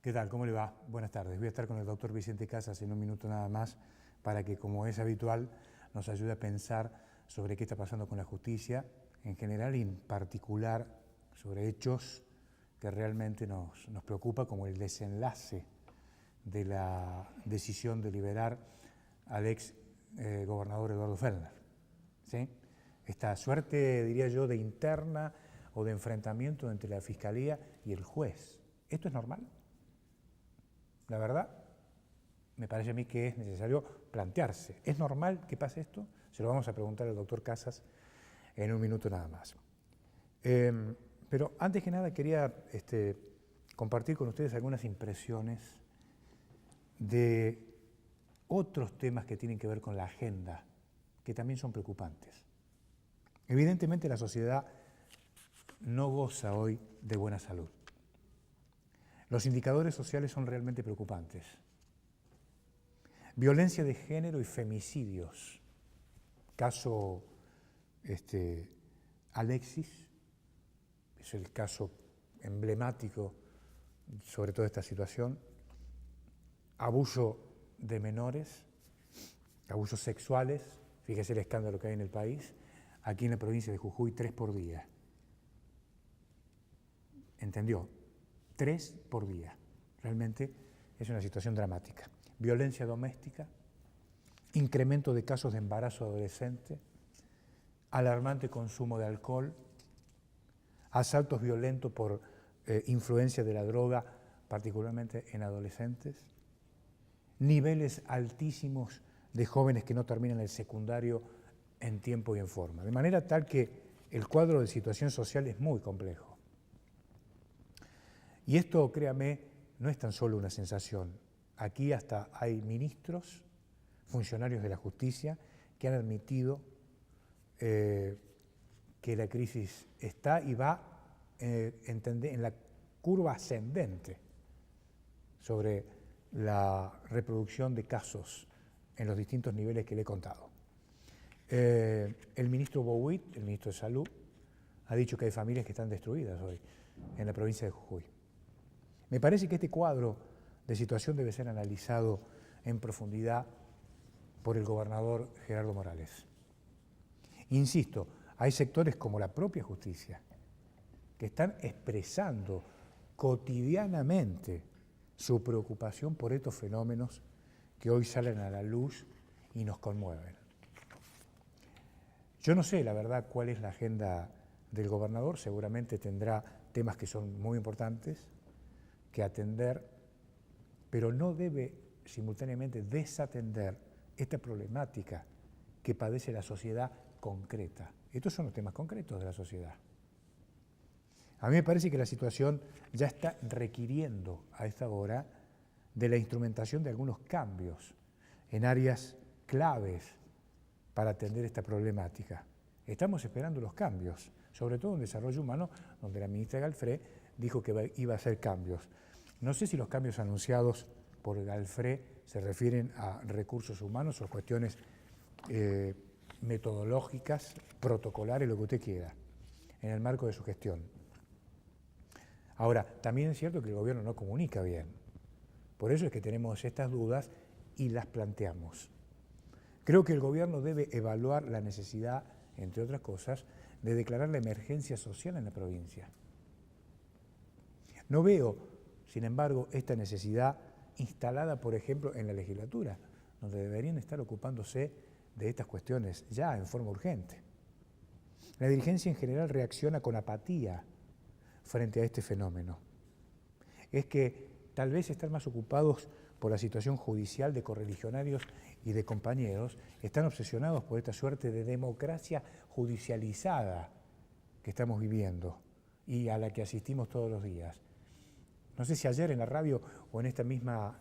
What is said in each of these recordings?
¿Qué tal? ¿Cómo le va? Buenas tardes. Voy a estar con el doctor Vicente Casas en un minuto nada más para que, como es habitual, nos ayude a pensar sobre qué está pasando con la justicia en general y en particular sobre hechos que realmente nos preocupa, como el desenlace de la decisión de liberar al ex gobernador Eduardo Fellner. ¿Sí? Esta suerte, diría yo, de interna o de enfrentamiento entre la Fiscalía y el juez. ¿Esto es normal? La verdad, me parece a mí que es necesario plantearse. ¿Es normal que pase esto? Se lo vamos a preguntar al doctor Casas en un minuto nada más. Pero antes que nada quería compartir con ustedes algunas impresiones de otros temas que tienen que ver con la agenda, que también son preocupantes. Evidentemente la sociedad no goza hoy de buena salud. Los indicadores sociales son realmente preocupantes. Violencia de género y femicidios. Caso Alexis, es el caso emblemático sobre toda esta situación. Abuso de menores, abusos sexuales, fíjese el escándalo que hay en el país, aquí en la provincia de Jujuy, 3 por día. ¿Entendió? 3 por día. Realmente es una situación dramática. Violencia doméstica, incremento de casos de embarazo adolescente, alarmante consumo de alcohol, asaltos violentos por influencia de la droga, particularmente en adolescentes, niveles altísimos de jóvenes que no terminan el secundario en tiempo y en forma. De manera tal que el cuadro de situación social es muy complejo. Y esto, créame, no es tan solo una sensación. Aquí hasta hay ministros, funcionarios de la justicia, que han admitido que la crisis está y va en la curva ascendente sobre la reproducción de casos en los distintos niveles que le he contado. El ministro Bouit, el ministro de Salud, ha dicho que hay familias que están destruidas hoy en la provincia de Jujuy. Me parece que este cuadro de situación debe ser analizado en profundidad por el gobernador Gerardo Morales. Insisto, hay sectores como la propia justicia que están expresando cotidianamente su preocupación por estos fenómenos que hoy salen a la luz y nos conmueven. Yo no sé, la verdad, cuál es la agenda del gobernador, seguramente tendrá temas que son muy importantes que atender, pero no debe simultáneamente desatender esta problemática que padece la sociedad concreta. Estos son los temas concretos de la sociedad. A mí me parece que la situación ya está requiriendo a esta hora de la instrumentación de algunos cambios en áreas claves para atender esta problemática. Estamos esperando los cambios, sobre todo en desarrollo humano, donde la ministra Galfré dijo que iba a hacer cambios. No sé si los cambios anunciados por Galfré se refieren a recursos humanos o cuestiones metodológicas, protocolares, lo que usted quiera, en el marco de su gestión. Ahora, también es cierto que el gobierno no comunica bien. Por eso es que tenemos estas dudas y las planteamos. Creo que el gobierno debe evaluar la necesidad, entre otras cosas, de declarar la emergencia social en la provincia. No veo, sin embargo, esta necesidad instalada, por ejemplo, en la legislatura, donde deberían estar ocupándose de estas cuestiones ya en forma urgente. La dirigencia en general reacciona con apatía frente a este fenómeno. Es que tal vez están más ocupados por la situación judicial de correligionarios y de compañeros, están obsesionados por esta suerte de democracia judicializada que estamos viviendo y a la que asistimos todos los días. No sé si ayer en la radio o en esta misma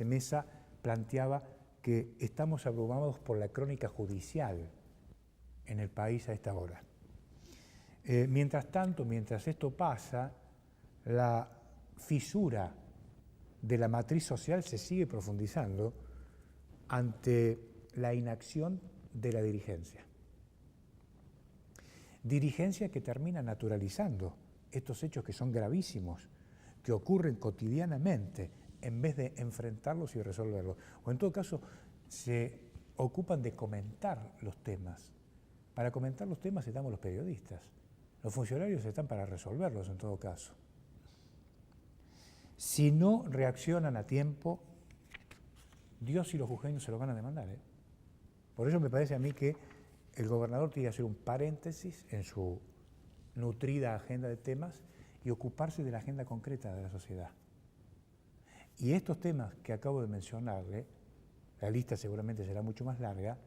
mesa planteaba que estamos abrumados por la crónica judicial en el país a esta hora. Mientras tanto, mientras esto pasa, la fisura de la matriz social se sigue profundizando ante la inacción de la dirigencia. Dirigencia que termina naturalizando estos hechos que son gravísimos, que ocurren cotidianamente en vez de enfrentarlos y resolverlos. O en todo caso, se ocupan de comentar los temas. Para comentar los temas estamos los periodistas. Los funcionarios están para resolverlos en todo caso. Si no reaccionan a tiempo, Dios y los jujeños se lo van a demandar. Por eso me parece a mí que el gobernador tiene que hacer un paréntesis en su nutrida agenda de temas y ocuparse de la agenda concreta de la sociedad. Y estos temas que acabo de mencionarle, la lista seguramente será mucho más larga,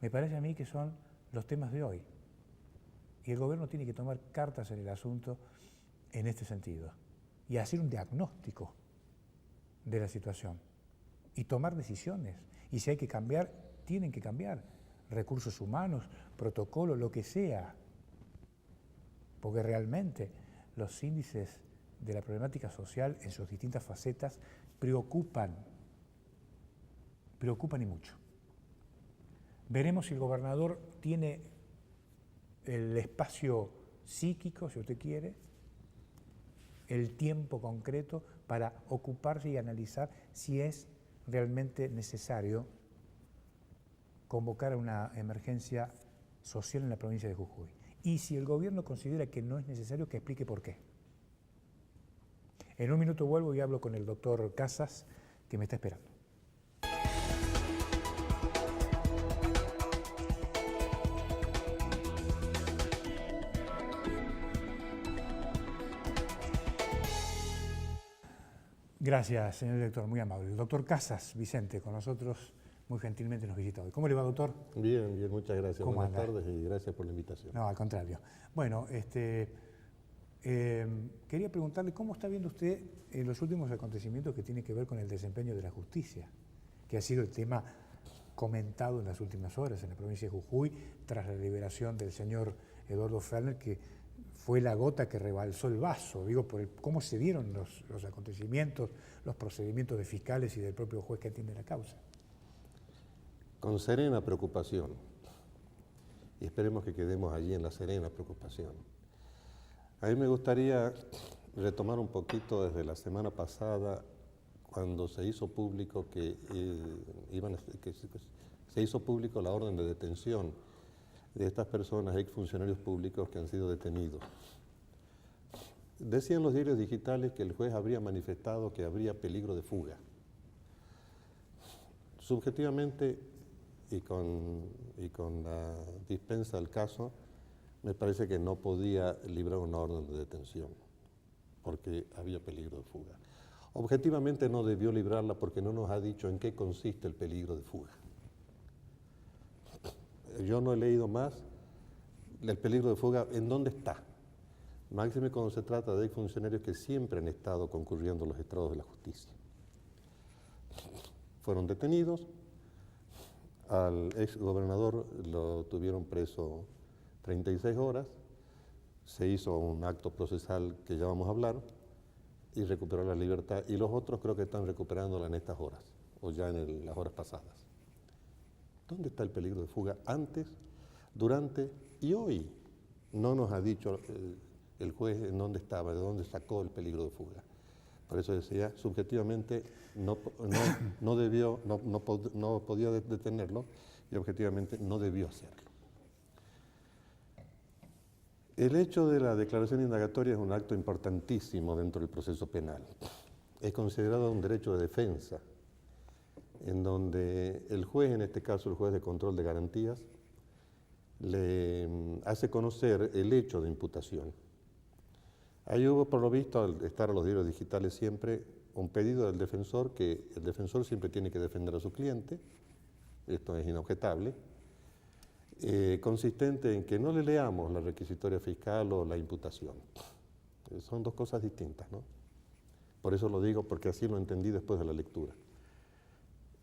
me parece a mí que son los temas de hoy. Y el gobierno tiene que tomar cartas en el asunto en este sentido y hacer un diagnóstico de la situación y tomar decisiones. Y si hay que cambiar, tienen que cambiar. Recursos humanos, protocolo, lo que sea. Porque realmente los índices de la problemática social en sus distintas facetas preocupan y mucho. Veremos si el gobernador tiene el espacio psíquico, si usted quiere, el tiempo concreto para ocuparse y analizar si es realmente necesario convocar a una emergencia social en la provincia de Jujuy. Y si el gobierno considera que no es necesario, que explique por qué. En un minuto vuelvo y hablo con el doctor Casas, que me está esperando. Gracias, señor director, muy amable. El doctor Casas, Vicente, con nosotros, muy gentilmente nos visita hoy. ¿Cómo le va, doctor? Bien, bien, muchas gracias. Buenas tardes y gracias por la invitación. No, al contrario. Bueno, quería preguntarle cómo está viendo usted los últimos acontecimientos que tienen que ver con el desempeño de la justicia, que ha sido el tema comentado en las últimas horas en la provincia de Jujuy, tras la liberación del señor Eduardo Ferner, que fue la gota que rebalsó el vaso, digo, por cómo se dieron los acontecimientos, los procedimientos de fiscales y del propio juez que atiende la causa. Con serena preocupación, y esperemos que quedemos allí en la serena preocupación. A mí me gustaría retomar un poquito desde la semana pasada, cuando se hizo público se hizo público la orden de detención de estas personas, exfuncionarios públicos que han sido detenidos. Decían los diarios digitales que el juez habría manifestado que habría peligro de fuga. Subjetivamente, y con la dispensa del caso, me parece que no podía librar una orden de detención, porque había peligro de fuga. Objetivamente no debió librarla porque no nos ha dicho en qué consiste el peligro de fuga. Yo no he leído más el peligro de fuga, ¿en dónde está? Máxime cuando se trata de exfuncionarios que siempre han estado concurriendo a los estrados de la justicia. Fueron detenidos, al ex gobernador lo tuvieron preso 36 horas, se hizo un acto procesal que ya vamos a hablar y recuperó la libertad, y los otros creo que están recuperándola en estas horas, o ya en las horas pasadas. ¿Dónde está el peligro de fuga antes, durante y hoy? No nos ha dicho el juez en dónde estaba, de dónde sacó el peligro de fuga. Por eso decía, subjetivamente no podía detenerlo y objetivamente no debió hacerlo. El hecho de la declaración indagatoria es un acto importantísimo dentro del proceso penal. Es considerado un derecho de defensa, en donde el juez, en este caso el juez de control de garantías, le hace conocer el hecho de imputación. Ahí hubo, por lo visto, al estar a los diarios digitales siempre, un pedido del defensor, que el defensor siempre tiene que defender a su cliente, esto es inobjetable, consistente en que no le leamos la requisitoria fiscal o la imputación. Son dos cosas distintas, ¿no? Por eso lo digo, porque así lo entendí después de la lectura.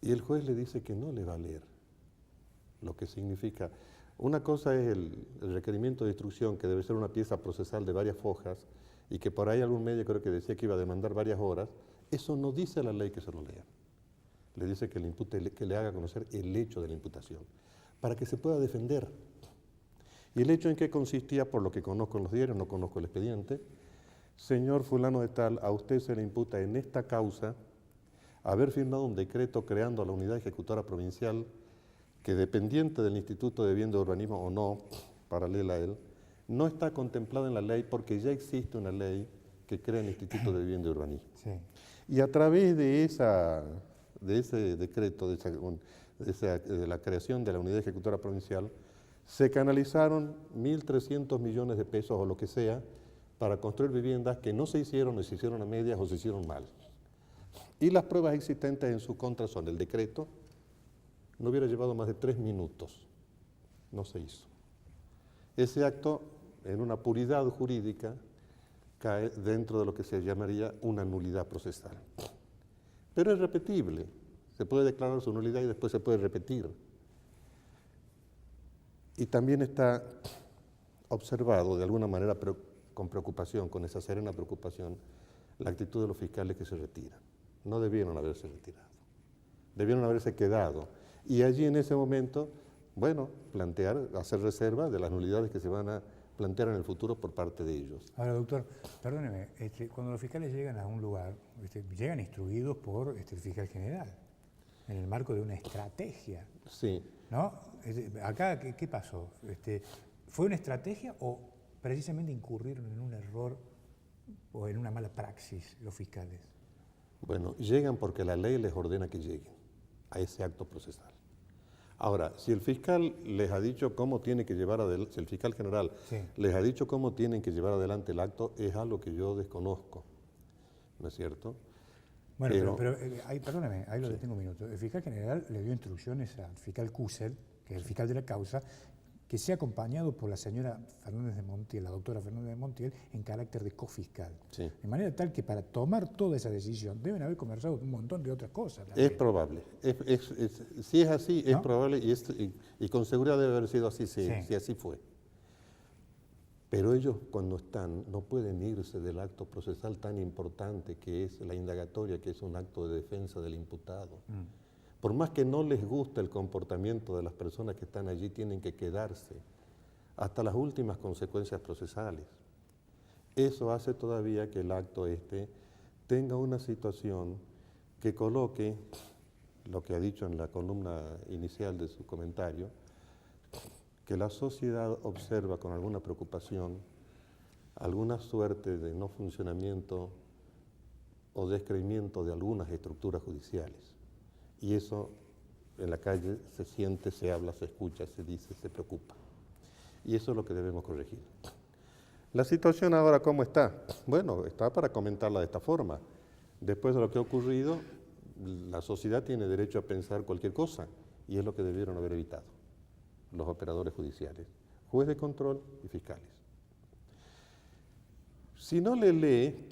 Y el juez le dice que no le va a leer, lo que significa... Una cosa es el requerimiento de instrucción, que debe ser una pieza procesal de varias hojas, y que por ahí algún medio creo que decía que iba a demandar varias horas. Eso no dice la ley que se lo lea. Le dice que le haga conocer el hecho de la imputación, para que se pueda defender. ¿Y el hecho en qué consistía? Por lo que conozco en los diarios, no conozco el expediente, señor fulano de tal, a usted se le imputa en esta causa haber firmado un decreto creando la unidad ejecutora provincial que, dependiente del Instituto de Vivienda y Urbanismo o no, paralela a él, no está contemplada en la ley porque ya existe una ley que crea el Instituto de Vivienda y Urbanismo. Sí. Y a través de ese decreto, de la creación de la unidad ejecutora provincial, se canalizaron 1.300 millones de pesos o lo que sea para construir viviendas que no se hicieron o se hicieron a medias o se hicieron mal. Y las pruebas existentes en su contra son el decreto, no hubiera llevado más de 3 minutos, no se hizo. Ese acto, en una puridad jurídica, cae dentro de lo que se llamaría una nulidad procesal. Pero es repetible, se puede declarar su nulidad y después se puede repetir. Y también está observado de alguna manera, pero con preocupación, con esa serena preocupación, la actitud de los fiscales que se retiran. No debieron haberse retirado, debieron haberse quedado. Y allí en ese momento, bueno, hacer reserva de las nulidades que se van a plantear en el futuro por parte de ellos. Ahora, doctor, perdóneme, cuando los fiscales llegan a un lugar, llegan instruidos por el fiscal general, en el marco de una estrategia. Sí. ¿No? Acá, ¿qué pasó? ¿Fue una estrategia o precisamente incurrieron en un error o en una mala praxis los fiscales? Bueno, llegan porque la ley les ordena que lleguen a ese acto procesal. Ahora, si el fiscal les ha dicho cómo tiene que llevar adelante, si el fiscal general les ha dicho cómo tienen que llevar adelante el acto, es algo que yo desconozco, ¿no es cierto? Bueno, pero perdóname, ahí lo detengo un minuto. El fiscal general le dio instrucciones al fiscal Kusel, que es el fiscal de la causa, que sea acompañado por la señora Fernández de Montiel, la doctora Fernández de Montiel, en carácter de cofiscal. Sí. De manera tal que para tomar toda esa decisión deben haber conversado un montón de otras cosas. Es probable. Si es así, ¿no? Es probable y con seguridad debe haber sido así, si así fue. Pero ellos cuando están no pueden irse del acto procesal tan importante que es la indagatoria, que es un acto de defensa del imputado. Por más que no les guste el comportamiento de las personas que están allí, tienen que quedarse hasta las últimas consecuencias procesales. Eso hace todavía que el acto tenga una situación que coloque, lo que ha dicho en la columna inicial de su comentario, que la sociedad observa con alguna preocupación alguna suerte de no funcionamiento o descreimiento de algunas estructuras judiciales. Y eso en la calle se siente, se habla, se escucha, se dice, se preocupa. Y eso es lo que debemos corregir. La situación ahora, ¿cómo está? Bueno, está para comentarla de esta forma. Después de lo que ha ocurrido, la sociedad tiene derecho a pensar cualquier cosa, y es lo que debieron haber evitado los operadores judiciales, juez de control y fiscales. Si no le lee,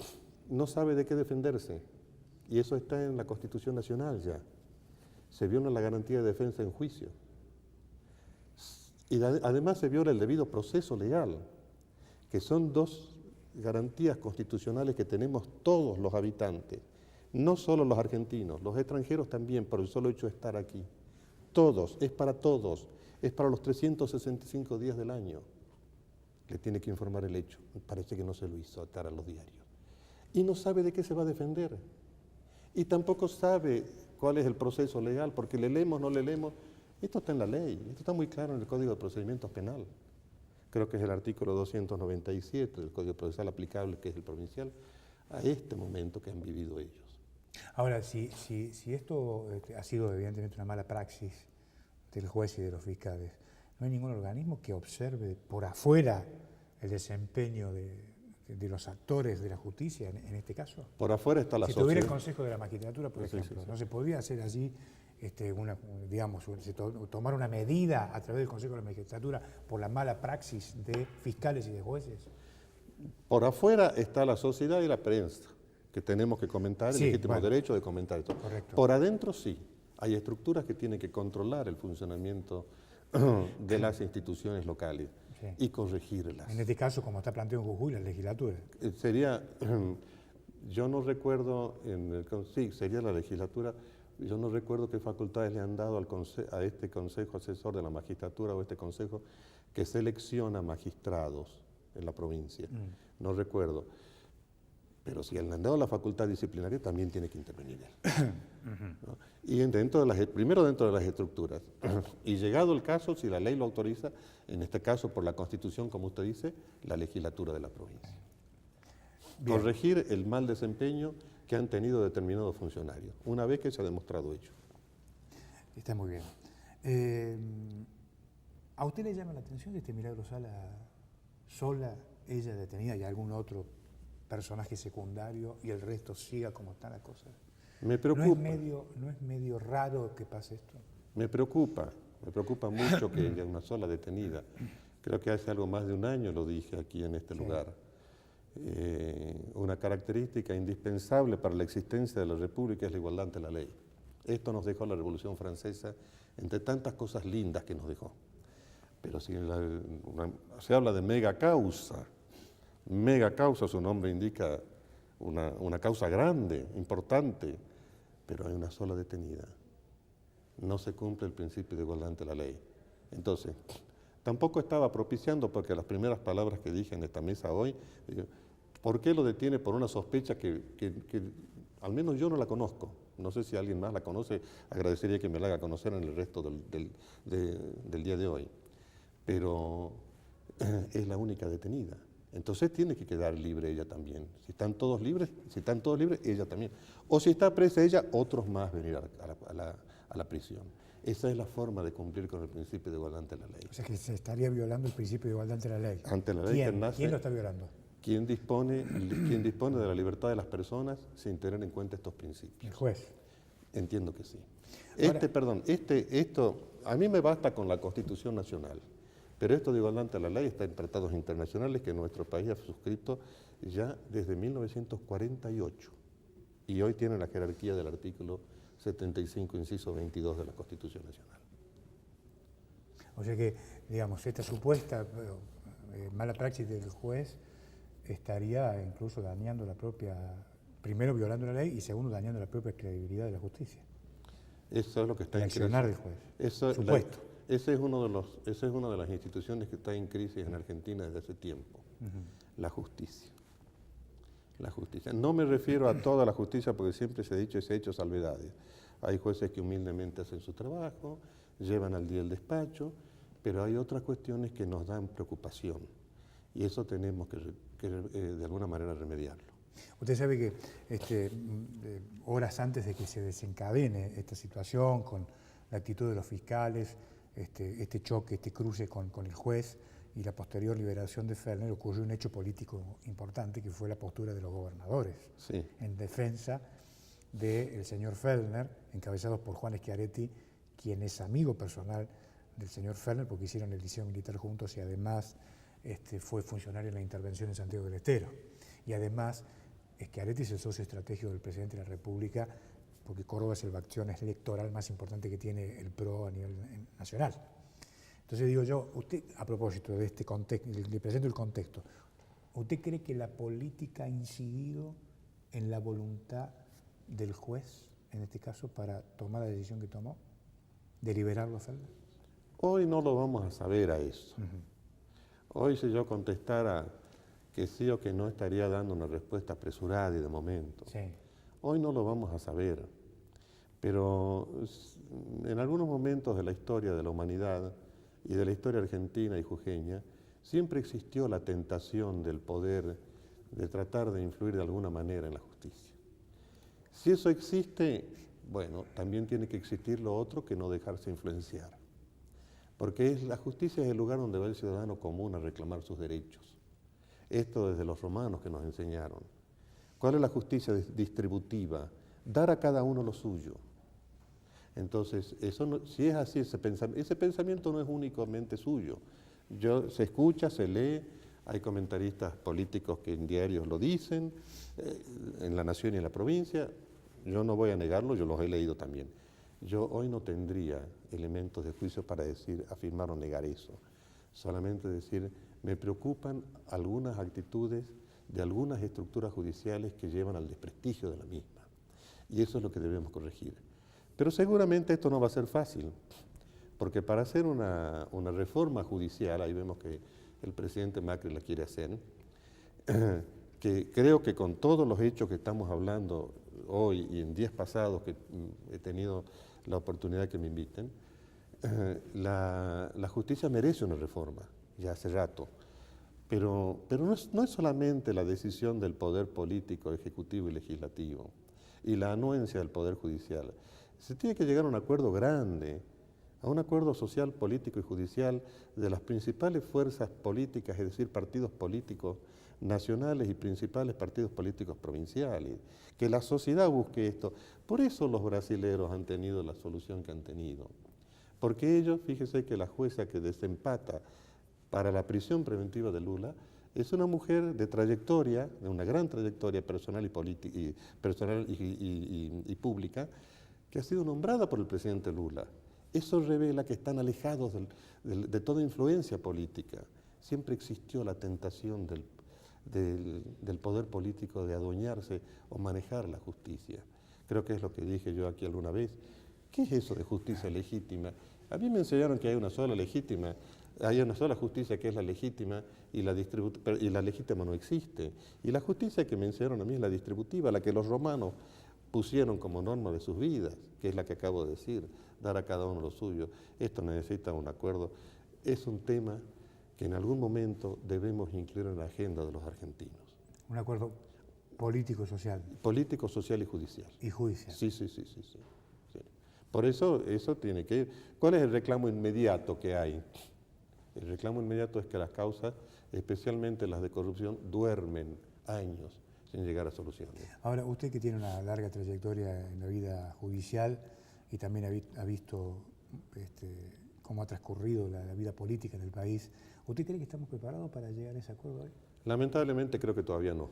no sabe de qué defenderse, y eso está en la Constitución Nacional ya. Se viola la garantía de defensa en juicio. Y además se viola el debido proceso legal, que son dos garantías constitucionales que tenemos todos los habitantes, no solo los argentinos, los extranjeros también, por el solo hecho de estar aquí. Todos, es para todos, es para los 365 días del año. Le tiene que informar el hecho. Parece que no se lo hizo atar a los diarios. Y no sabe de qué se va a defender. Y tampoco sabe cuál es el proceso legal, porque le leemos, no le leemos. Esto está en la ley, esto está muy claro en el Código de Procedimientos Penal. Creo que es el artículo 297 del Código Procesal aplicable, que es el provincial, a este momento que han vivido ellos. Ahora, si esto ha sido evidentemente una mala praxis del juez y de los fiscales, ¿no hay ningún organismo que observe por afuera el desempeño de los actores de la justicia en este caso? Por afuera está la sociedad. Si tuviera el Consejo de la Magistratura, por ejemplo, ¿no se podría hacer allí tomar una medida a través del Consejo de la Magistratura por la mala praxis de fiscales y de jueces? Por afuera está la sociedad y la prensa, que tenemos que comentar, el legítimo derecho de comentar esto. Correcto. Por adentro sí, hay estructuras que tienen que controlar el funcionamiento de las instituciones locales y corregirlas. En este caso, como está planteado en Jujuy, la legislatura. Yo no recuerdo, sería la legislatura, yo no recuerdo qué facultades le han dado a este Consejo Asesor de la Magistratura o este Consejo que selecciona magistrados en la provincia. No recuerdo. Pero si él le han dado la facultad disciplinaria, también tiene que intervenir él. ¿No? Y primero dentro de las estructuras. Y llegado el caso, si la ley lo autoriza, en este caso por la Constitución, como usted dice, la legislatura de la provincia. Bien. Corregir el mal desempeño que han tenido determinados funcionarios, una vez que se ha demostrado ello. Está muy bien. ¿A usted le llama la atención de este Milagro Sala sola, ella detenida y algún otro personaje secundario y el resto siga como está la cosa? Me preocupa. ¿No es medio raro que pase esto? Me preocupa mucho que haya una sola detenida. Creo que hace algo más de un año lo dije aquí en este lugar. Una característica indispensable para la existencia de la República es la igualdad ante la ley. Esto nos dejó la Revolución Francesa, entre tantas cosas lindas que nos dejó. Pero si se habla de mega causa, su nombre indica una causa grande, importante, pero hay una sola detenida. No se cumple el principio de igualdad ante la ley. Entonces, tampoco estaba propiciando, porque las primeras palabras que dije en esta mesa hoy, ¿por qué lo detiene por una sospecha que al menos yo no la conozco? No sé si alguien más la conoce, agradecería que me la haga conocer en el resto del día de hoy. Pero es la única detenida. Entonces tiene que quedar libre ella también. Si están todos libres, ella también. O si está presa ella, otros más venir a la prisión. Esa es la forma de cumplir con el principio de igualdad ante la ley. O sea que se estaría violando el principio de igualdad ante la ley. Ante la ley que nace. ¿Quién lo está violando? Quien dispone de la libertad de las personas sin tener en cuenta estos principios. El juez. Entiendo que sí. Ahora, Esto, a mí me basta con la Constitución Nacional, pero esto de igualdad ante la ley está en tratados internacionales que nuestro país ha suscrito ya desde 1948 y hoy tiene la jerarquía del artículo 75, inciso 22 de la Constitución Nacional. O sea que, digamos, esta supuesta mala praxis del juez estaría incluso dañando la propia, primero violando la ley y segundo dañando la propia credibilidad de la justicia. Eso es lo que está en crisis. El accionar del juez. Supuesto. Esa es una de las instituciones que está en crisis en Argentina desde hace tiempo. La justicia. La justicia. No me refiero a toda la justicia porque siempre se ha dicho y se ha hecho salvedades. Hay jueces que humildemente hacen su trabajo, llevan al día el despacho, pero hay otras cuestiones que nos dan preocupación y eso tenemos que de alguna manera remediarlo. Usted sabe que horas antes de que se desencadene esta situación con la actitud de los fiscales, este choque, este cruce con el juez y la posterior liberación de Fellner, ocurrió un hecho político importante que fue la postura de los gobernadores en defensa del señor Fellner, encabezados por Juan Schiaretti, quien es amigo personal del señor Fellner porque hicieron el liceo militar juntos y además fue funcionario en la intervención en Santiago del Estero. Y además, Schiaretti es el socio estratégico del presidente de la República porque Córdoba es el bastión electoral más importante que tiene el PRO a nivel nacional. Entonces digo yo, usted, a propósito de este contexto, le presento el contexto, ¿usted cree que la política ha incidido en la voluntad del juez, en este caso, para tomar la decisión que tomó, de liberarlo a Fellner? Hoy no lo vamos a saber a eso. Hoy si yo contestara que sí o que no, estaría dando una respuesta apresurada y de momento. Sí. Hoy no lo vamos a saber, pero en algunos momentos de la historia de la humanidad y de la historia argentina y jujeña, siempre existió la tentación del poder de tratar de influir de alguna manera en la justicia. Si eso existe, bueno, también tiene que existir lo otro que no dejarse influenciar. Porque la justicia es el lugar donde va el ciudadano común a reclamar sus derechos. Esto desde los romanos que nos enseñaron. ¿Cuál es la justicia distributiva? Dar a cada uno lo suyo. Entonces, si es así, ese pensamiento no es únicamente suyo. Se escucha, se lee, hay comentaristas políticos que en diarios lo dicen, en La Nación y en la provincia. Yo no voy a negarlo, yo los he leído también. Yo hoy no tendría elementos de juicio para afirmar o negar eso. Solamente decir, me preocupan algunas actitudes de algunas estructuras judiciales que llevan al desprestigio de la misma. Y eso es lo que debemos corregir. Pero seguramente esto no va a ser fácil, porque para hacer una reforma judicial, ahí vemos que el presidente Macri la quiere hacer, que creo que con todos los hechos que estamos hablando hoy y en días pasados que he tenido la oportunidad que me inviten, la justicia merece una reforma, ya hace rato. Pero no es solamente la decisión del poder político, ejecutivo y legislativo y la anuencia del poder judicial. Se tiene que llegar a un acuerdo grande, a un acuerdo social, político y judicial de las principales fuerzas políticas, es decir, partidos políticos nacionales y principales partidos políticos provinciales, que la sociedad busque esto. Por eso los brasileros han tenido la solución que han tenido. Porque ellos, fíjese que la jueza que desempata para la prisión preventiva de Lula es una mujer de trayectoria, de una gran trayectoria personal y pública, que ha sido nombrada por el presidente Lula. Eso revela que están alejados de toda influencia política. Siempre existió la tentación del poder político de adueñarse o manejar la justicia. Creo que es lo que dije yo aquí alguna vez. ¿Qué es eso de justicia legítima? A mí me enseñaron que hay una sola legítima, hay una sola justicia que es la legítima y la legítima no existe. Y la justicia que me enseñaron a mí es la distributiva, la que los romanos pusieron como norma de sus vidas, que es la que acabo de decir, dar a cada uno lo suyo. Esto necesita un acuerdo. Es un tema que en algún momento debemos incluir en la agenda de los argentinos. Un acuerdo político-social. Político, social y judicial. Y judicial. Sí. Por eso tiene que ir. ¿Cuál es el reclamo inmediato que hay? El reclamo inmediato es que las causas, especialmente las de corrupción, duermen años sin llegar a soluciones. Ahora, usted que tiene una larga trayectoria en la vida judicial y también ha visto cómo ha transcurrido la vida política en el país, ¿usted cree que estamos preparados para llegar a ese acuerdo hoy? Lamentablemente creo que todavía no.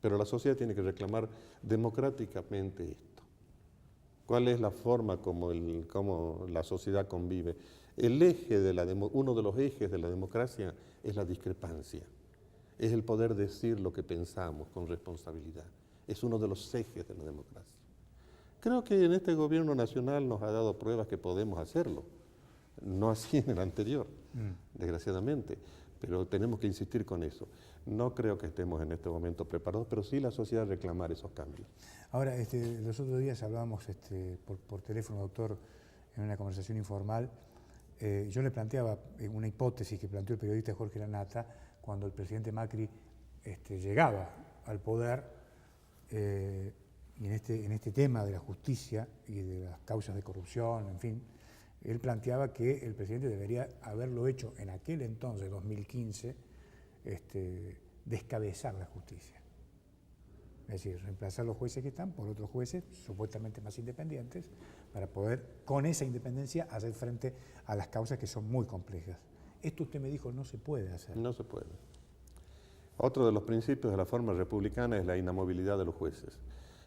Pero la sociedad tiene que reclamar democráticamente esto. ¿Cuál es la forma como la sociedad convive? Uno de los ejes de la democracia es la discrepancia. Es el poder decir lo que pensamos con responsabilidad. Es uno de los ejes de la democracia. Creo que en este gobierno nacional nos ha dado pruebas que podemos hacerlo. No así en el anterior, desgraciadamente. Pero tenemos que insistir con eso. No creo que estemos en este momento preparados, pero sí la sociedad reclamar esos cambios. Ahora, los otros días hablábamos por teléfono, doctor, en una conversación informal. Yo le planteaba una hipótesis que planteó el periodista Jorge Lanata cuando el presidente Macri llegaba al poder y en este tema de la justicia y de las causas de corrupción, en fin, él planteaba que el presidente debería haberlo hecho en aquel entonces, 2015, descabezar la justicia. Es decir, reemplazar los jueces que están por otros jueces supuestamente más independientes para poder, con esa independencia, hacer frente a las causas que son muy complejas. Esto usted me dijo no se puede hacer. No se puede. Otro de los principios de la forma republicana es la inamovilidad de los jueces.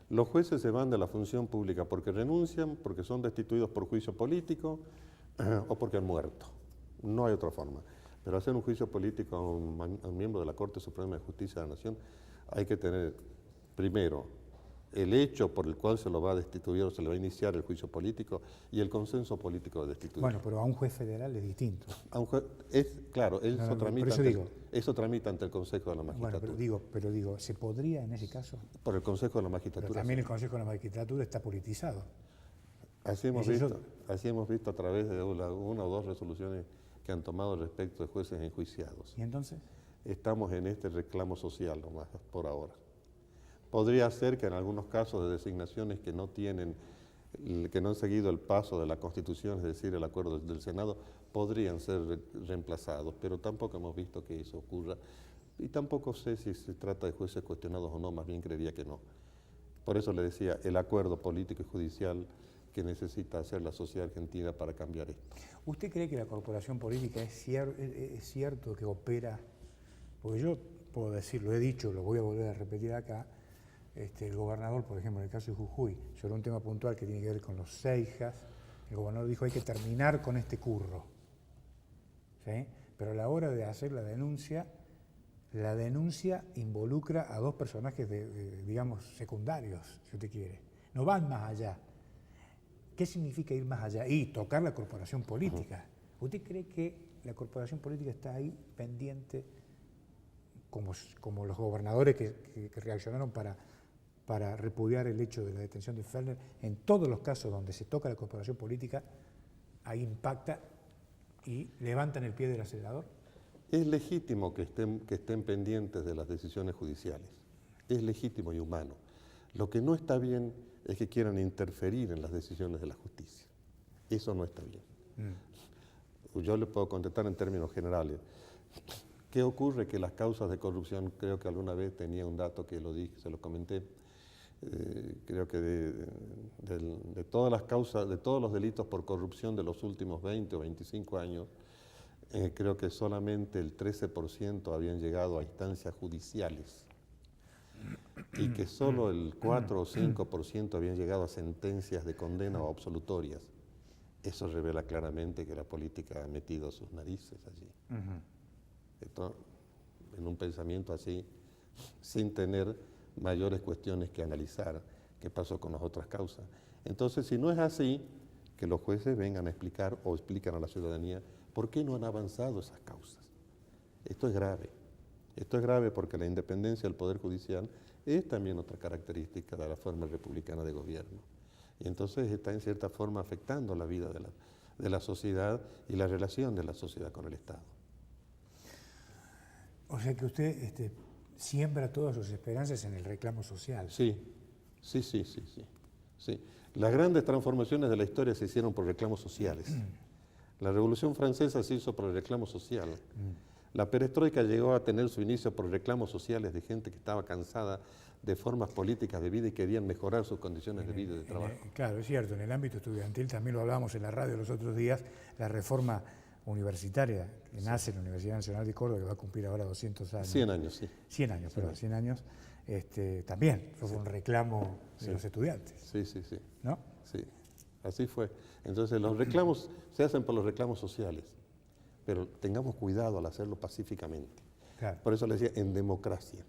Los jueces se van de la función pública porque renuncian, porque son destituidos por juicio político o porque han muerto. No hay otra forma. Pero hacer un juicio político a un miembro de la Corte Suprema de Justicia de la Nación hay que tener, primero, el hecho por el cual se lo va a destituir o se le va a iniciar el juicio político y el consenso político de destituir. Bueno, pero a un juez federal es distinto. Claro, eso tramita ante el Consejo de la Magistratura. Bueno, pero digo, ¿se podría en ese caso? Por el Consejo de la Magistratura. Pero también el Consejo de la Magistratura está politizado. Así hemos visto a través de una o dos resoluciones que han tomado respecto de jueces enjuiciados. ¿Y entonces? Estamos en este reclamo social nomás por ahora. Podría ser que en algunos casos de designaciones que no han seguido el paso de la Constitución, es decir, el acuerdo del Senado, podrían ser reemplazados, pero tampoco hemos visto que eso ocurra. Y tampoco sé si se trata de jueces cuestionados o no, más bien creería que no. Por eso le decía, el acuerdo político y judicial que necesita hacer la sociedad argentina para cambiar esto. ¿Usted cree que la corporación política es cierto que opera? Porque yo puedo decir, lo he dicho, lo voy a volver a repetir acá, el gobernador, por ejemplo, en el caso de Jujuy, sobre un tema puntual que tiene que ver con los Seijas, el gobernador dijo hay que terminar con este curro. ¿Sí? Pero a la hora de hacer la denuncia involucra a dos personajes, digamos, secundarios, si usted quiere. No van más allá. ¿Qué significa ir más allá? Y tocar la corporación política. ¿Usted cree que la corporación política está ahí pendiente como los gobernadores que reaccionaron para repudiar el hecho de la detención de Fellner, en todos los casos donde se toca la corporación política, ahí impacta y levantan el pie del acelerador. Es legítimo que estén pendientes de las decisiones judiciales. Es legítimo y humano. Lo que no está bien es que quieran interferir en las decisiones de la justicia. Eso no está bien. Yo le puedo contestar en términos generales. ¿Qué ocurre? Que las causas de corrupción, creo que alguna vez tenía un dato que lo dije, se lo comenté, creo que de todas las causas, de todos los delitos por corrupción de los últimos 20 o 25 años, creo que solamente el 13% habían llegado a instancias judiciales y que solo el 4 o 5% habían llegado a sentencias de condena o absolutorias. Eso revela claramente que la política ha metido sus narices allí. Esto, en un pensamiento así, sin tener mayores cuestiones que analizar, qué pasó con las otras causas. Entonces, si no es así, que los jueces vengan a explicar o explican a la ciudadanía por qué no han avanzado esas causas. Esto es grave. Esto es grave porque la independencia del Poder Judicial es también otra característica de la forma republicana de gobierno. Y entonces está en cierta forma afectando la vida de la sociedad y la relación de la sociedad con el Estado. O sea que usted siembra todas sus esperanzas en el reclamo social. Sí. Las grandes transformaciones de la historia se hicieron por reclamos sociales. La Revolución Francesa se hizo por el reclamo social. La perestroika llegó a tener su inicio por reclamos sociales de gente que estaba cansada de formas políticas de vida y querían mejorar sus condiciones de vida y de trabajo. Claro, es cierto, en el ámbito estudiantil también lo hablábamos en la radio los otros días, la reforma universitaria que nace en la Universidad Nacional de Córdoba, que va a cumplir ahora 200 años. 100 años, sí. 100 años, perdón, 100 años, también fue un reclamo de los estudiantes. Sí. ¿No? Sí, así fue. Entonces los reclamos se hacen por los reclamos sociales, pero tengamos cuidado al hacerlo pacíficamente. Claro. Por eso le decía, en democracia.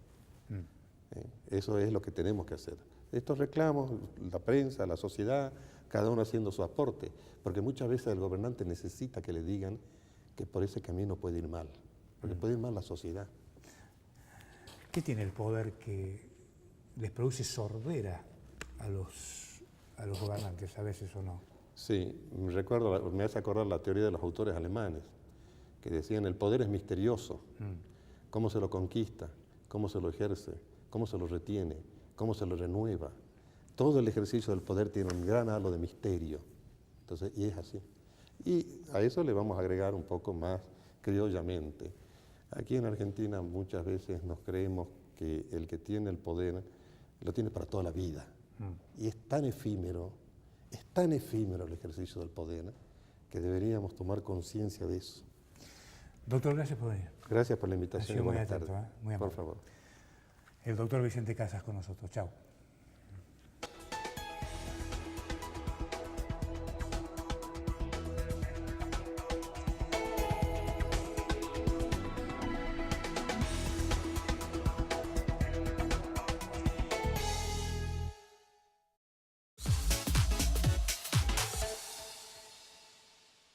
Eso es lo que tenemos que hacer. Estos reclamos, la prensa, la sociedad, cada uno haciendo su aporte, porque muchas veces el gobernante necesita que le digan que por ese camino puede ir mal, porque puede ir mal la sociedad. ¿Qué tiene el poder que les produce sordera a los gobernantes, a veces o no? Sí, me hace acordar la teoría de los autores alemanes, que decían el poder es misterioso, cómo se lo conquista, cómo se lo ejerce, cómo se lo retiene, cómo se lo renueva. Todo el ejercicio del poder tiene un gran halo de misterio. Entonces, y es así. Y a eso le vamos a agregar un poco más criollamente. Aquí en Argentina muchas veces nos creemos que el que tiene el poder lo tiene para toda la vida. Y es tan efímero el ejercicio del poder, que deberíamos tomar conciencia de eso. Doctor, gracias por venir. Gracias por la invitación. Muy atento, muy amable. Por favor. El doctor Vicente Casas con nosotros. Chao.